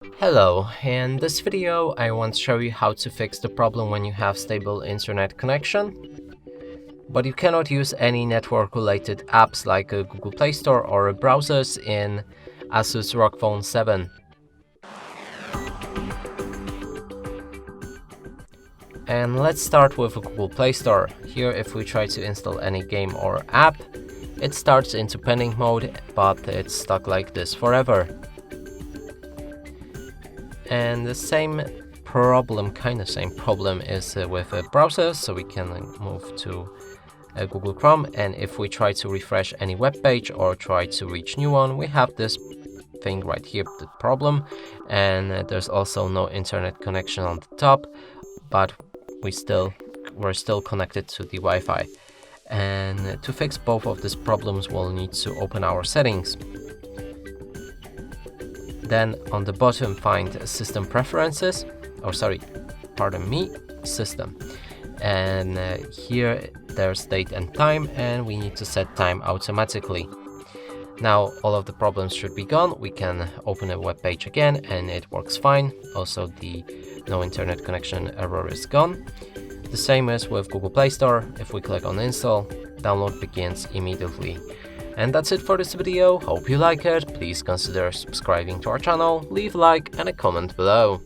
Hello, in this video I want to show you how to fix the problem when you have stable internet connection, but you cannot use any network related apps like a Google Play Store or browsers in ASUS ROG Phone 7. And let's start with a Google Play Store. Here, if we try to install any game or app, it starts into pending mode, but it's stuck like this forever. And the same problem is with a browser, so we can move to Google Chrome, and if we try to refresh any web page or try to reach new one, we have this thing right here, the problem, and there's also no internet connection on the top, but we're still connected to the Wi-Fi. And to fix both of these problems, we'll need to open our settings. Then on the bottom find System Preferences, System. And here there's date and time, and we need to set time automatically. Now all of the problems should be gone. We can open a web page again and it works fine. Also the no internet connection error is gone. The same as with Google Play Store. If we click on install, download begins immediately. And that's it for this video. Hope you like it. Please consider subscribing to our channel, leave a like and a comment below.